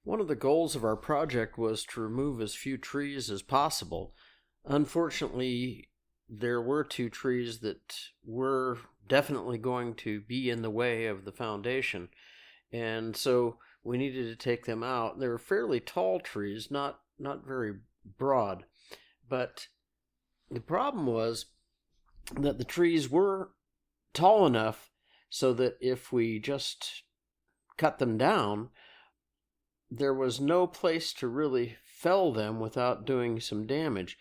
One of the goals of our project was to remove as few trees as possible. Unfortunately, there were two trees that were definitely going to be in the way of the foundation, and so we needed to take them out. They were fairly tall trees, not very broad, but the problem was that the trees were tall enough so that if we just cut them down, there was no place to really fell them without doing some damage.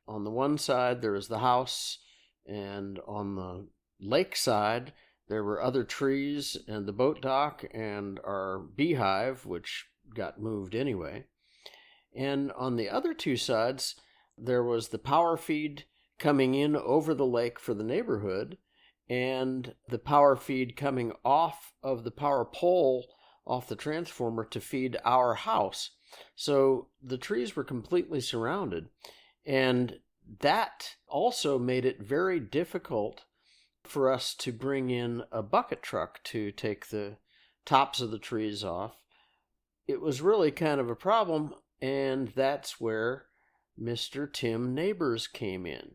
On the one side, there was the house, and on the lake side, there were other trees and the boat dock and our beehive, which got moved anyway. And on the other two sides, there was the power feed coming in over the lake for the neighborhood, and the power feed coming off of the power pole off the transformer to feed our house. So the trees were completely surrounded. And that also made it very difficult for us to bring in a bucket truck to take the tops of the trees off. It was really kind of a problem, and that's where Mr. Tim Neighbors came in.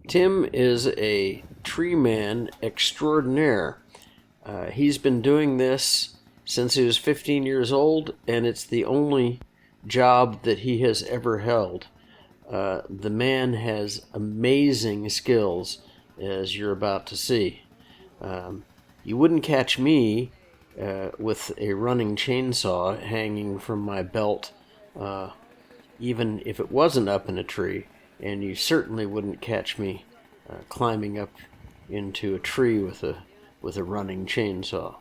Tim is a tree man extraordinaire. He's been doing this since he was 15 years old, and it's the only job that he has ever held. The man has amazing skills, as you're about to see. You wouldn't catch me with a running chainsaw hanging from my belt, even if it wasn't up in a tree, and you certainly wouldn't catch me climbing up into a tree with a running chainsaw.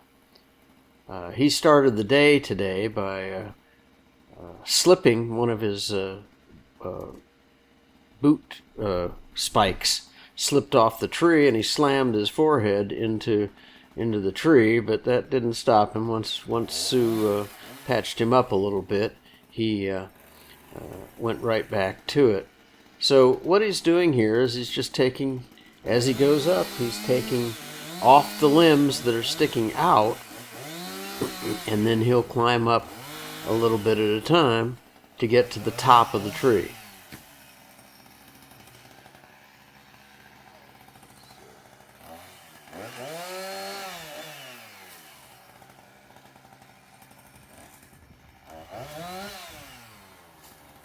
He started the day today by slipping one of his boot spikes, slipped off the tree, and he slammed his forehead into the tree, but that didn't stop him. Once Sue patched him up a little bit, he went right back to it. So what he's doing here is he's just taking, as he goes up, he's taking off the limbs that are sticking out, and then he'll climb up a little bit at a time to get to the top of the tree.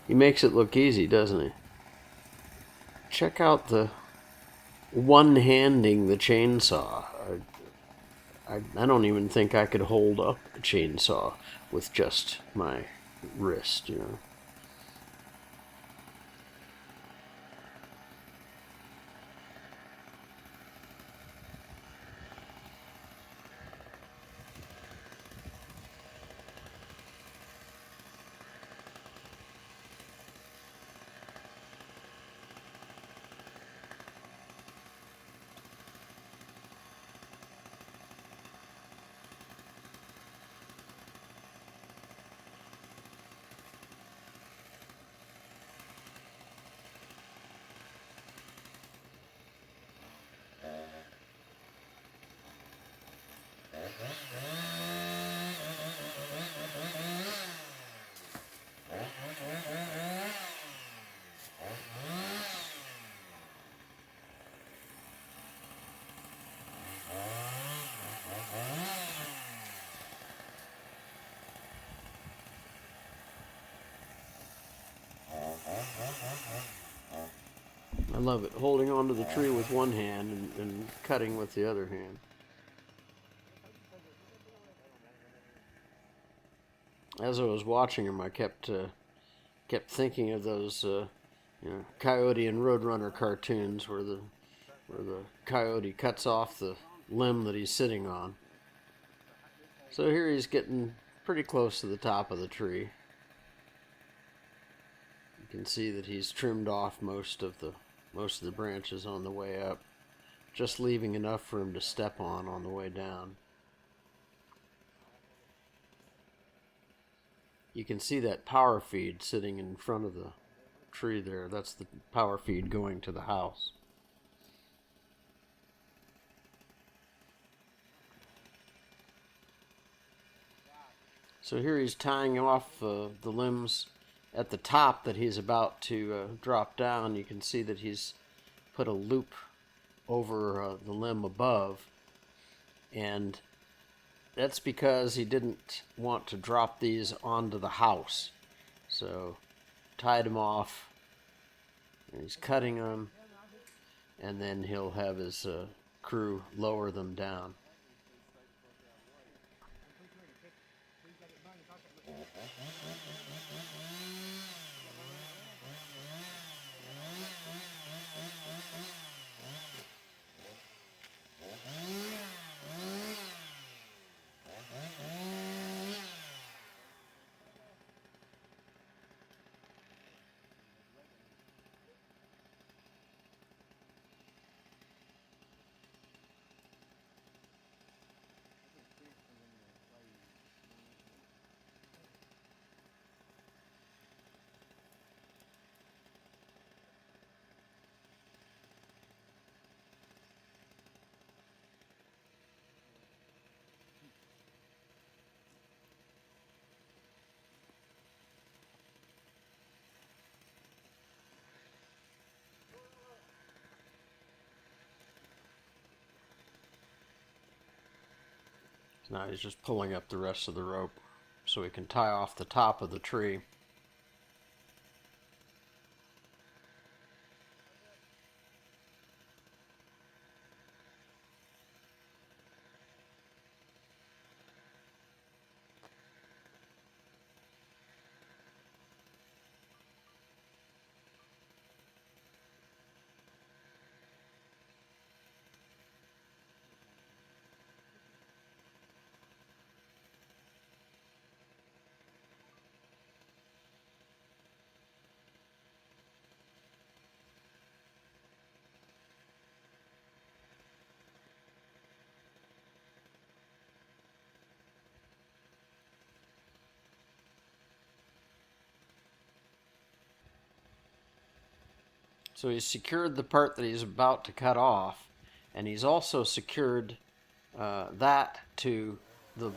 He makes it look easy, doesn't he? Check out the one-handing the chainsaw. I don't even think I could hold up a chainsaw with just my wrist, you know. I love it, holding onto the tree with one hand and cutting with the other hand. As I was watching him, I kept thinking of those Coyote and Roadrunner cartoons where the coyote cuts off the limb that he's sitting on. So here he's getting pretty close to the top of the tree. You can see that he's trimmed off most of the branches on the way up, just leaving enough for him to step on the way down. You can see that power feed sitting in front of the tree there. That's the power feed going to the house. So here he's tying off the limbs at the top that he's about to drop down. You can see that he's put a loop over the limb above, and that's because he didn't want to drop these onto the house. So tied them off, and he's cutting them, and then he'll have his crew lower them down. Now he's just pulling up the rest of the rope so he can tie off the top of the tree. So he's secured the part that he's about to cut off, and he's also secured that to the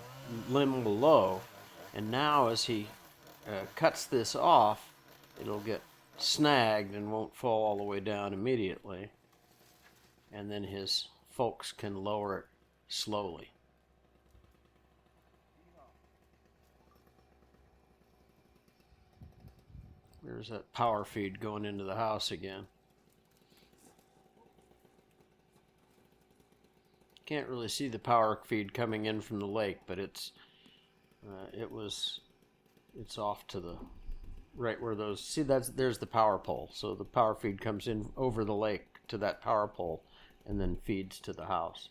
limb below. And now as he cuts this off, it'll get snagged and won't fall all the way down immediately. And then his folks can lower it slowly. There's that power feed going into the house again. Can't really see the power feed coming in from the lake, but it's off to the right where those, see, there's the power pole. So the power feed comes in over the lake to that power pole and then feeds to the house.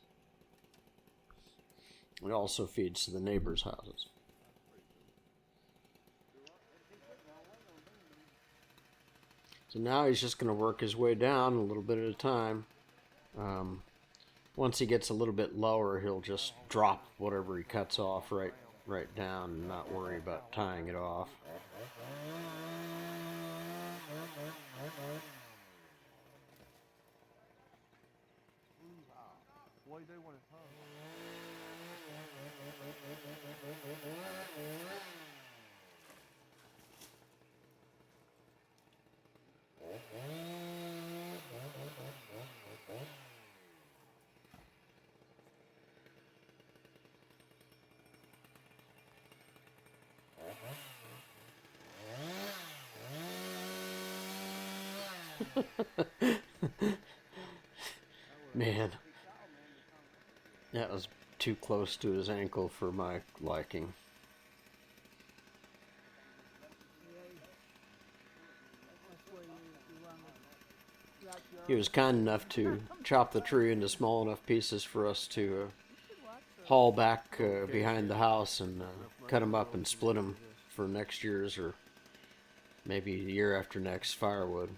It also feeds to the neighbors' houses. So now he's just going to work his way down a little bit at a time. Once he gets a little bit lower, he'll just drop whatever he cuts off right down and not worry about tying it off. Man, that was too close to his ankle for my liking. He was kind enough to chop the tree into small enough pieces for us to haul back behind the house and cut them up and split them for next year's, or maybe the year after next, firewood.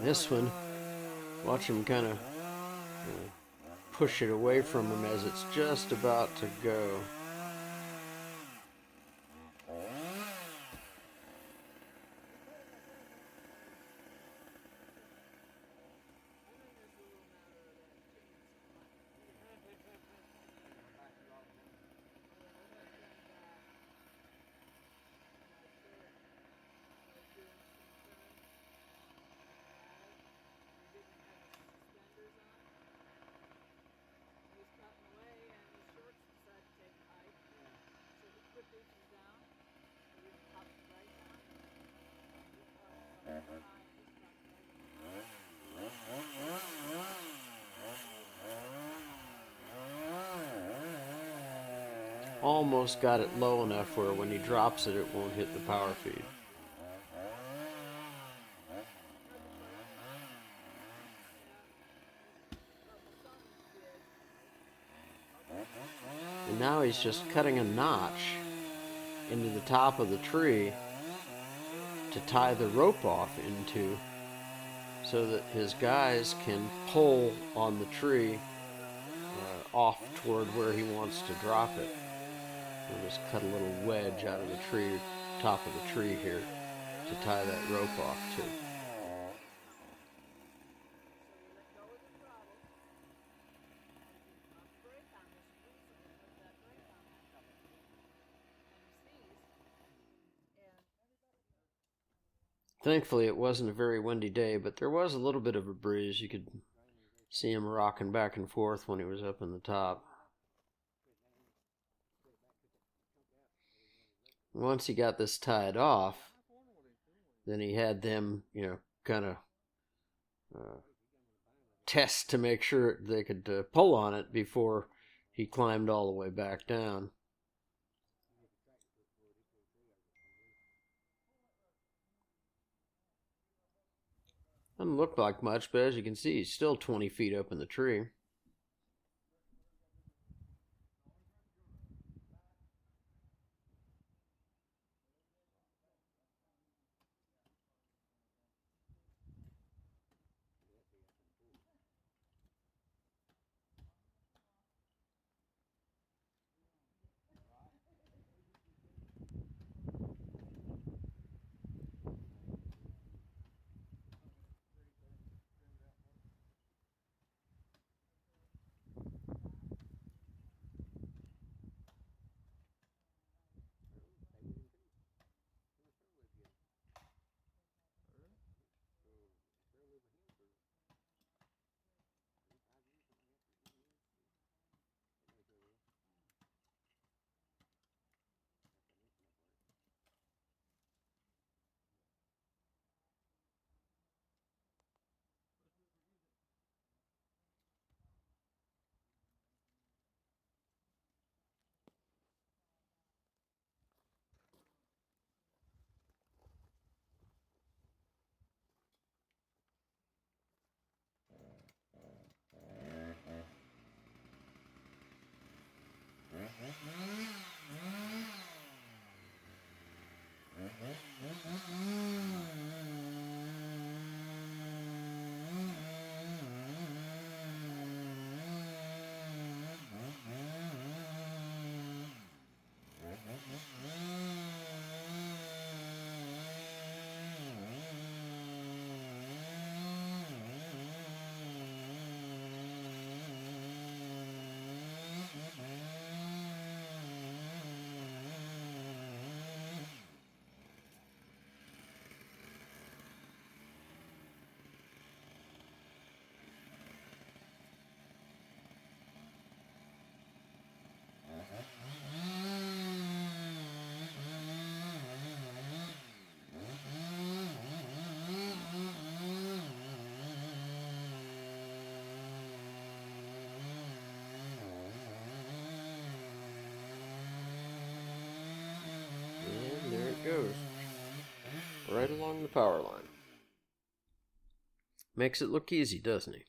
This one, watch him kind of push it away from him as it's just about to go. Almost got it low enough where when he drops it, it won't hit the power feed. And now he's just cutting a notch into the top of the tree to tie the rope off into, so that his guys can pull on the tree off toward where he wants to drop it. We'll just cut a little wedge out of the tree, top of the tree here, to tie that rope off to. Thankfully, it wasn't a very windy day, but there was a little bit of a breeze. You could see him rocking back and forth when he was up in the top. Once he got this tied off, then he had them, kind of test to make sure they could pull on it before he climbed all the way back down. Doesn't look like much, but as you can see, he's still 20 feet up in the tree. Goes right along the power line. Makes it look easy, doesn't he?